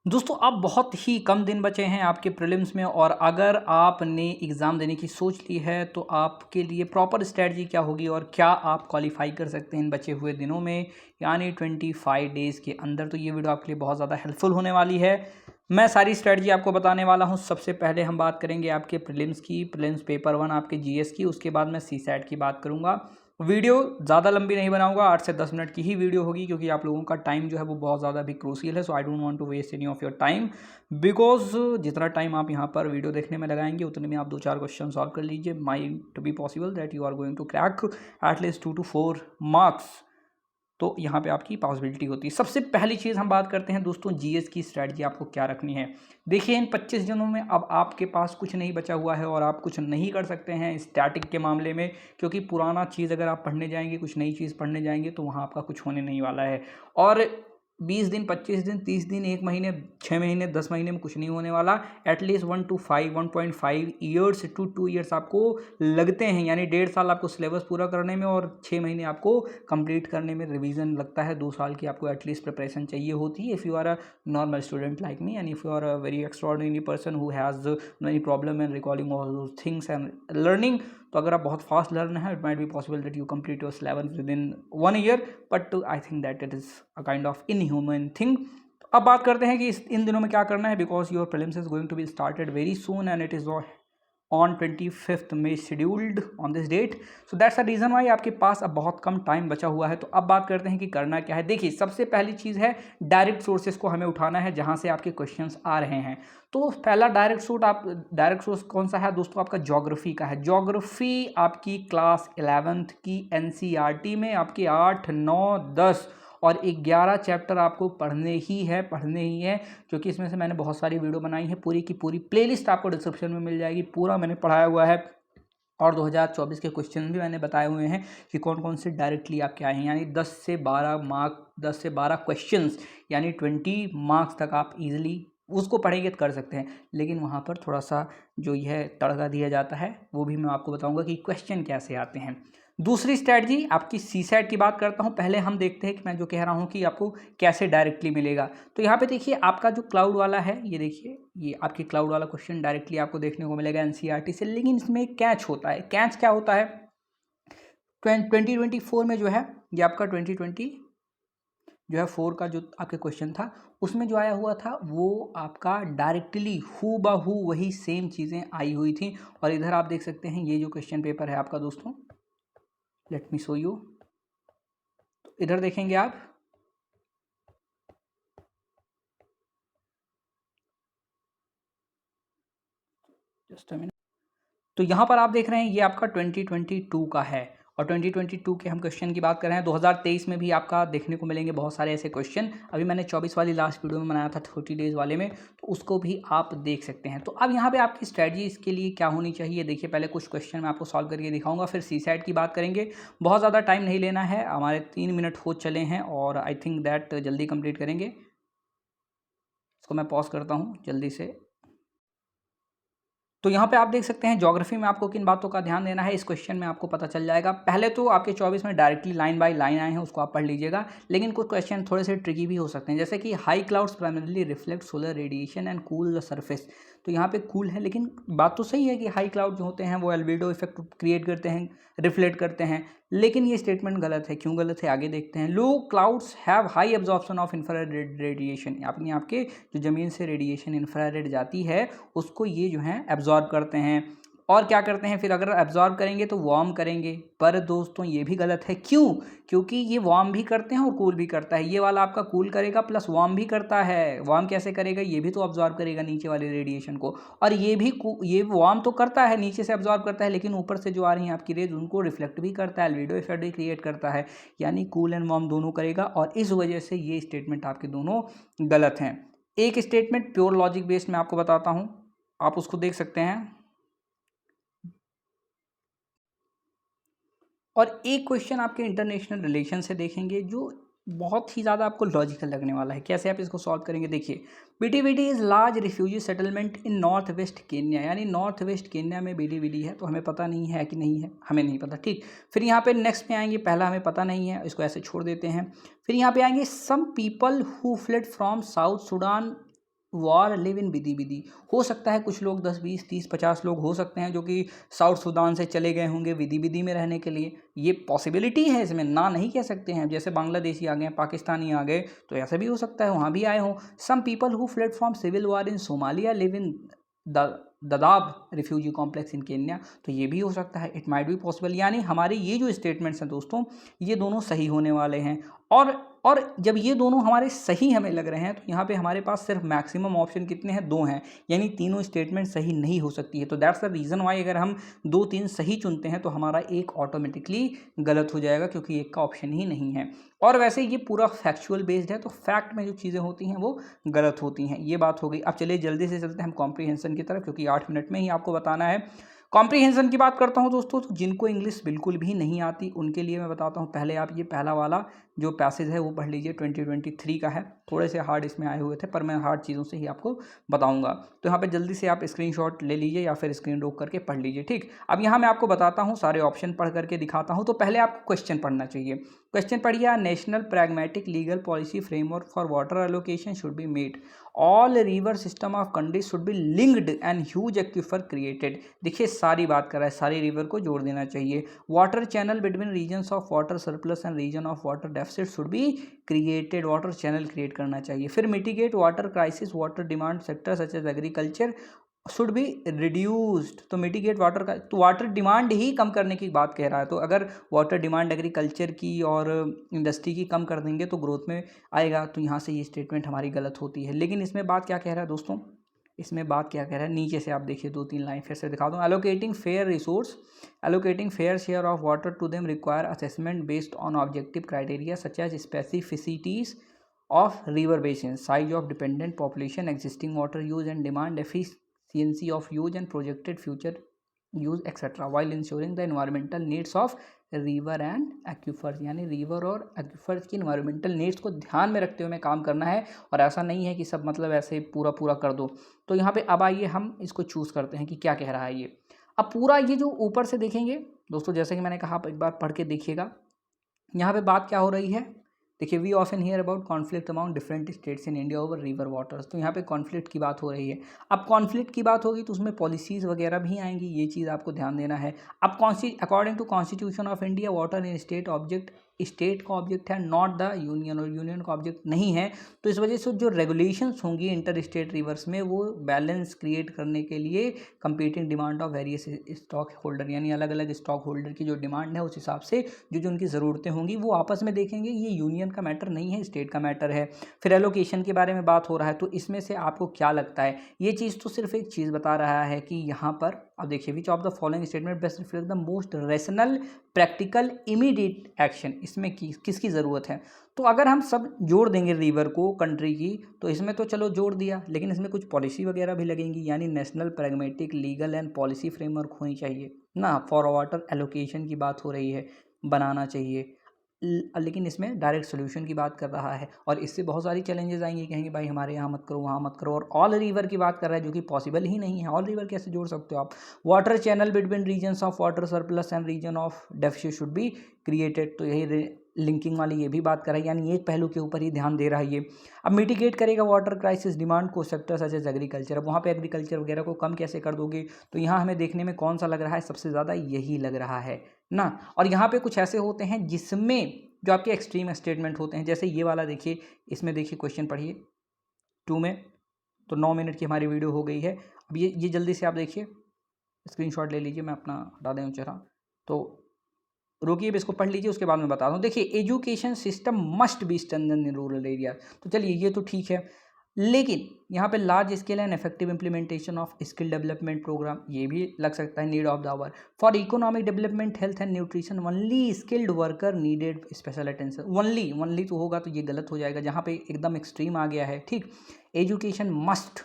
दोस्तों अब बहुत ही कम दिन बचे हैं आपके प्रीलिम्स में और अगर आपने एग्ज़ाम देने की सोच ली है तो आपके लिए प्रॉपर स्ट्रेटजी क्या होगी और क्या आप क्वालिफाई कर सकते हैं इन बचे हुए दिनों में यानी 25 डेज़ के अंदर। तो ये वीडियो आपके लिए बहुत ज़्यादा हेल्पफुल होने वाली है। मैं सारी स्ट्रेटजी आपको बताने वाला हूँ। सबसे पहले हम बात करेंगे आपके प्रीलिम्स की, प्रीलिम्स पेपर 1 आपके जीएस की, उसके बाद मैं सीसैट की बात करूँगा। वीडियो ज़्यादा लंबी नहीं बनाऊंगा, 8 से 10 मिनट की ही वीडियो होगी क्योंकि आप लोगों का टाइम जो है वो बहुत ज़्यादा भी क्रूशियल है। So I don't want to waste any of your time because जितना टाइम आप यहाँ पर वीडियो देखने में लगाएंगे उतने में आप 2-4 क्वेश्चन सॉल्व कर लीजिए। Might be possible that you are going to crack at least 2 to 4 marks. तो यहाँ पे आपकी पॉसिबिलिटी होती है। सबसे पहली चीज़ हम बात करते हैं दोस्तों जीएस की स्ट्रैटेजी आपको क्या रखनी है। देखिए इन 25 दिनों में अब आपके पास कुछ नहीं बचा हुआ है और आप कुछ नहीं कर सकते हैं स्टैटिक के मामले में, क्योंकि पुराना चीज़ अगर आप पढ़ने जाएंगे, कुछ नई चीज़ पढ़ने जाएंगे तो वहाँ आपका कुछ होने नहीं वाला है। और 20 दिन, 25 दिन, 30 दिन, 1 महीने, 6 महीने, 10 महीने में कुछ नहीं होने वाला। एटलीस्ट 1.5 ईयर्स टू 2 ईयर्स आपको लगते हैं, यानी 1.5 साल आपको सिलेबस पूरा करने में और 6 महीने आपको कंप्लीट करने में रिवीजन लगता है। 2 साल की आपको एटलीस्ट प्रिपरेशन चाहिए होती है if you are a normal student like me and if you are a very extraordinary person who has many problem in recalling all those things and learning. तो अगर आप बहुत फास्ट लर्नर है, it might be possible that you complete your syllabus within 1 year, but I think that it is a kind of inhuman thing. अब बात करते हैं कि इन दिनों में क्या करना है, because your prelims is going to be started very soon and it is on 25 May scheduled on this date. So that's the reason why आपके पास अब बहुत कम टाइम बचा हुआ है। तो अब बात करते हैं कि करना क्या है। देखिए सबसे पहली चीज़ है डायरेक्ट सोर्सेज को हमें उठाना है जहाँ से आपके क्वेश्चंस आ रहे हैं। तो पहला डायरेक्ट सोर्स कौन सा है दोस्तों, आपका ज्योग्राफी का है। ज्योग्राफी आपकी क्लास 11th की एनसीईआरटी में आपके 8, 9, 10 और 11 चैप्टर आपको पढ़ने ही है, क्योंकि इसमें से मैंने बहुत सारी वीडियो बनाई है। पूरी की पूरी प्लेलिस्ट आपको डिस्क्रिप्शन में मिल जाएगी, पूरा मैंने पढ़ाया हुआ है और 2024 के क्वेश्चन भी मैंने बताए हुए हैं कि कौन कौन से डायरेक्टली आपके आए हैं। यानी 10 से 12 क्वेश्चंस यानी 20 मार्क्स तक आप इजीली उसको पढ़ेंगे तो कर सकते हैं। लेकिन वहाँ पर थोड़ा सा जो यह तड़का दिया जाता है वो भी मैं आपको बताऊंगा कि क्वेश्चन कैसे आते हैं। दूसरी स्ट्रैटेजी आपकी सीसैट की बात करता हूँ। पहले हम देखते हैं कि मैं जो कह रहा हूँ कि आपको कैसे डायरेक्टली मिलेगा। तो यहाँ पे देखिए आपका जो क्लाउड वाला है, ये देखिए ये आपके क्लाउड वाला क्वेश्चन डायरेक्टली आपको देखने को मिलेगा एनसीईआरटी से। लेकिन इसमें एक कैच होता है। कैच क्या होता है, 2024 में जो है ये आपका 2020 जो है 4 का जो आपके क्वेश्चन था उसमें जो आया हुआ था वो आपका डायरेक्टली हू बहू वही सेम चीज़ें आई हुई थी। और इधर आप देख सकते हैं ये जो क्वेश्चन पेपर है आपका दोस्तों, लेट मी शो यू। इधर देखेंगे आप, जस्ट अ मिनट। तो यहाँ पर आप देख रहे हैं ये आपका 2022 का है और 2022 के हम क्वेश्चन की बात कर रहे हैं। 2023 में भी आपका देखने को मिलेंगे बहुत सारे ऐसे क्वेश्चन। अभी मैंने 24 वाली लास्ट वीडियो में बनाया था 30 डेज वाले में, तो उसको भी आप देख सकते हैं। तो अब यहाँ पे आपकी स्ट्रैटेजी इसके लिए क्या होनी चाहिए, देखिए पहले कुछ क्वेश्चन मैं आपको सॉल्व करके दिखाऊंगा, फिर सीसैट की बात करेंगे। बहुत ज़्यादा टाइम नहीं लेना है, हमारे 3 मिनट हो चले हैं और आई थिंक दैट जल्दी कंप्लीट करेंगे। इसको मैं पॉज करता हूँ जल्दी से। तो यहाँ पे आप देख सकते हैं ज्योग्राफी में आपको किन बातों का ध्यान देना है, इस क्वेश्चन में आपको पता चल जाएगा। पहले तो आपके 24 में डायरेक्टली लाइन बाय लाइन आए हैं, उसको आप पढ़ लीजिएगा। लेकिन कुछ क्वेश्चन थोड़े से ट्रिकी भी हो सकते हैं, जैसे कि high clouds primarily reflect solar radiation and cool the surface. तो यहाँ पे कूल है, लेकिन बात तो सही है कि हाई क्लाउड जो होते हैं वो एल्बिडो इफेक्ट क्रिएट करते हैं, रिफ्लेक्ट करते हैं। लेकिन ये स्टेटमेंट गलत है। क्यों गलत है आगे देखते हैं। Low clouds have high absorption of infrared radiation, यानी आपके जो ज़मीन से रेडिएशन इंफ्रारेड जाती है उसको ये जो है एब्जॉर्ब करते हैं। और क्या करते हैं फिर, अगर एब्जॉर्ब करेंगे तो वार्म करेंगे। पर दोस्तों ये भी गलत है। क्यों? क्योंकि ये वार्म भी करते हैं और कूल भी करता है। ये वाला आपका कूल करेगा प्लस वार्म भी करता है। वार्म कैसे करेगा, ये भी तो ऑब्जॉर्ब करेगा नीचे वाले रेडिएशन को, और ये वार्म तो करता है, नीचे से ऑब्जॉर्ब करता है, लेकिन ऊपर से जो आ रही हैं आपकी रेज उनको रिफ्लेक्ट भी करता है, एल्बिडो इफेक्ट भी क्रिएट करता है। यानी कूल एंड वार्म दोनों करेगा, और इस वजह से ये स्टेटमेंट आपके दोनों गलत हैं। एक स्टेटमेंट प्योर लॉजिक बेस्ड मैं आपको बताता हूँ, आप उसको देख सकते हैं। और एक क्वेश्चन आपके इंटरनेशनल रिलेशन से देखेंगे जो बहुत ही ज़्यादा आपको लॉजिकल लगने वाला है। कैसे आप इसको सॉल्व करेंगे, देखिए BTBD is large refugee settlement in north west Kenya, यानी नॉर्थ वेस्ट केन्या में बीटीबीडी है। तो हमें पता नहीं है कि नहीं है, हमें नहीं पता, ठीक। फिर यहाँ पे नेक्स्ट में आएंगे, पहला हमें पता नहीं है, इसको ऐसे छोड़ देते हैं। फिर यहाँ पे आएंगे some people who fled from South Sudan war live in विधि विधि। हो सकता है कुछ लोग 10 20 30 50 लोग हो सकते हैं जो कि साउथ सूडान से चले गए होंगे विधि विधि में रहने के लिए, ये पॉसिबिलिटी है, इसमें ना नहीं कह सकते हैं। जैसे बांग्लादेशी आ गए, पाकिस्तानी आ गए, तो ऐसा भी हो सकता है वहाँ भी आए हों। Some people who fled from civil war in Somalia live in Dadaab refugee complex in Kenya, तो ये भी हो सकता है, इट माइट बी पॉसिबल। यानी हमारे ये जो स्टेटमेंट्स हैं दोस्तों, ये दोनों सही होने वाले हैं। और जब ये दोनों हमारे सही हमें लग रहे हैं तो यहाँ पे हमारे पास सिर्फ मैक्सिमम ऑप्शन कितने हैं, 2 हैं, यानी तीनों स्टेटमेंट सही नहीं हो सकती है। तो दैट्स द रीज़न वाई अगर हम 2-3 सही चुनते हैं तो हमारा एक ऑटोमेटिकली गलत हो जाएगा, क्योंकि एक का ऑप्शन ही नहीं है। और वैसे ये पूरा फैक्चुअल बेस्ड है, तो फैक्ट में जो चीज़ें होती हैं वो गलत होती हैं। ये बात हो गई। अब चलिए जल्दी से चलते हैं हम कॉम्प्रीहेंशन की तरफ, क्योंकि 8 मिनट में ही आपको बताना है। कॉम्प्रीहेंशन की बात करता हूँ दोस्तों, तो जिनको इंग्लिश बिल्कुल भी नहीं आती उनके लिए मैं बताता हूँ। पहले आप ये पहला वाला जो पैसेज है वो पढ़ लीजिए, 2023 का है। थोड़े से हार्ड इसमें आए हुए थे, पर मैं हार्ड चीज़ों से ही आपको बताऊंगा। तो यहाँ पे जल्दी से आप स्क्रीनशॉट ले लीजिए या फिर स्क्रीन रोक करके पढ़ लीजिए, ठीक। अब यहाँ मैं आपको बताता हूँ, सारे ऑप्शन पढ़ करके दिखाता हूँ। तो पहले आपको क्वेश्चन पढ़ना चाहिए। क्वेश्चन पढ़िए, national pragmatic legal policy framework for water allocation should be made, all river system of country should be linked and huge aquifer created. देखिए सारी बात कर रहा है, सारी रिवर को जोड़ देना चाहिए। Water channel between regions of water surplus and region of water deficit should be created, water channel create करना चाहिए। फिर mitigate water crisis, water demand sector such as agriculture should be reduced. तो mitigate water का, तो water demand ही कम करने की बात कह रहा है। तो अगर वाटर डिमांड एग्रीकल्चर की और इंडस्ट्री की कम कर देंगे तो ग्रोथ में आएगा। तो यहाँ से ये स्टेटमेंट हमारी गलत होती है। लेकिन इसमें बात क्या कह रहा है दोस्तों, इसमें बात क्या कह रहा है, नीचे से आप देखिए 2-3 लाइन फिर से दिखा दूँ। Allocating fair resource, allocating fair share of water to them require assessment based on objective criteria such as specificities of river basin, size of dependent population, existing water use and demand, efficiency of use and projected future use etc while ensuring the environmental needs of river and aquifers। यानी river और aquifers की environmental needs को ध्यान में रखते हुए हमें काम करना है, और ऐसा नहीं है कि सब मतलब ऐसे पूरा पूरा कर दो। तो यहाँ पे अब आइए हम इसको चूज़ करते हैं कि क्या कह रहा है ये। अब पूरा ये जो ऊपर से देखेंगे दोस्तों, जैसे कि मैंने कहा, आप एक बार पढ़ के देखिएगा। यहाँ पे बात क्या हो रही है, देखिए, we often hear about conflict amount different states in India over river waters. तो यहाँ पे कॉन्फ्लिक्ट की बात हो रही है। अब कॉन्फ्लिक्ट की बात होगी तो उसमें पॉलिसीज़ वगैरह भी आएंगी, ये चीज़ आपको ध्यान देना है। अब according to constitution of India, water in state object, state का ऑब्जेक्ट है, नॉट द यूनियन, और यूनियन का ऑब्जेक्ट नहीं है। तो इस वजह से जो रेगुलेशंस होंगी इंटर स्टेट रिवर्स में, वो बैलेंस क्रिएट करने के लिए competing demand of various stock holder, यानी अलग अलग स्टॉक होल्डर की जो डिमांड है उस हिसाब से जो जो उनकी ज़रूरतें होंगी वो आपस में देखेंगे। ये यूनियन का मैटर नहीं है, स्टेट का मैटर है। फिर एलोकेशन के बारे में बात हो रहा है, तो इसमें से आपको क्या लगता है, ये चीज़ तो सिर्फ एक चीज़ बता रहा है कि यहाँ पर अब देखिए, which of the following statement best reflect the most rational practical immediate action, इसमें किसकी ज़रूरत है। तो अगर हम सब जोड़ देंगे रिवर को कंट्री की, तो इसमें तो चलो जोड़ दिया, लेकिन इसमें कुछ पॉलिसी वगैरह भी लगेंगी, यानी national pragmatic legal and policy framework होनी चाहिए ना। फॉर वाटर एलोकेशन की बात हो रही है, बनाना चाहिए, लेकिन इसमें डायरेक्ट सोल्यूशन की बात कर रहा है, और इससे बहुत सारी चैलेंजेस आएंगे, कहेंगे भाई हमारे यहाँ मत करो, वहाँ मत करो। और ऑल रिवर की बात कर रहा है, जो कि पॉसिबल ही नहीं है। ऑल रिवर कैसे जोड़ सकते हो आप। Water channel between regions of water surplus and region of deficit should be created, तो यही लिंकिंग वाली ये भी बात कर रहा है, यानी एक पहलू के ऊपर ही ध्यान दे रहा है ये। अब मिटिगेट करेगा वाटर क्राइसिस डिमांड को सेक्टर सच एज एग्रीकल्चर। अब वहाँ पे एग्रीकल्चर वगैरह को कम कैसे कर दोगे, तो यहाँ हमें देखने में कौन सा लग रहा है, सबसे ज़्यादा यही लग रहा है ना। और यहाँ पे कुछ ऐसे होते हैं जिसमें जो आपके एक्सट्रीम स्टेटमेंट होते हैं, जैसे ये वाला देखिए, इसमें देखिए क्वेश्चन पढ़िए 2 में, तो 9 मिनट की हमारी वीडियो हो गई है। अब ये जल्दी से आप देखिए, स्क्रीनशॉट ले लीजिए, मैं अपना हटा दें चेहरा, तो रोकिए, इसको पढ़ लीजिए, उसके बाद मैं बता दूँ। देखिए, education system must be strengthened in rural area. तो चलिए ये तो ठीक है, लेकिन यहाँ पे large scale and effective implementation of skill development program, ये भी लग सकता है। Need of the hour for economic development health and nutrition, only skilled worker needed special attention. Only तो होगा तो ये गलत हो जाएगा, जहाँ पे एकदम एक्सट्रीम आ गया है, ठीक। एजुकेशन मस्ट,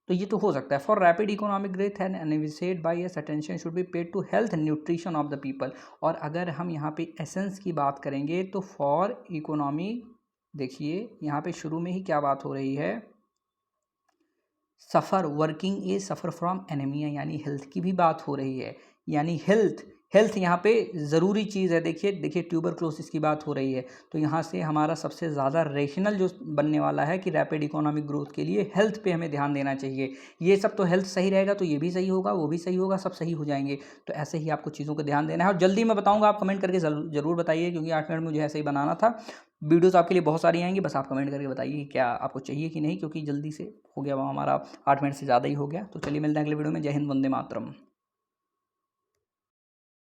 तो ये तो हो सकता है। For rapid economic growth and envisaged by us attention should be paid to health nutrition of the people. और अगर हम यहाँ पे एसेंस की बात करेंगे तो फॉर इकोनॉमी, देखिए यहाँ पे शुरू में ही क्या बात हो रही है, suffer working age suffer from anemia, यानी हेल्थ की भी बात हो रही है, यानी हेल्थ हेल्थ यहाँ पे ज़रूरी चीज़ है। देखिए ट्यूबरक्लोसिस की बात हो रही है, तो यहाँ से हमारा सबसे ज़्यादा रेशनल जो बनने वाला है कि रैपिड इकोनॉमिक ग्रोथ के लिए हेल्थ पे हमें ध्यान देना चाहिए। ये सब तो हेल्थ सही रहेगा तो ये भी सही होगा, वो भी सही होगा, सब सही हो जाएंगे। तो ऐसे ही आपको चीज़ों को ध्यान देना है और जल्दी मैं बताऊँगा, आप कमेंट करके ज़रूर बताइए, क्योंकि 8 मिनट मुझे ऐसे ही बनाना था। वीडियोज़ आपके लिए बहुत सारी आएंगी, बस आप कमेंट करके बताइए कि क्या आपको चाहिए कि नहीं, क्योंकि जल्दी से हो गया वो हमारा 8 मिनट से ज़्यादा ही हो गया। तो चलिए मिलते हैं अगले वीडियो में। जय हिंद, वंदे मातरम।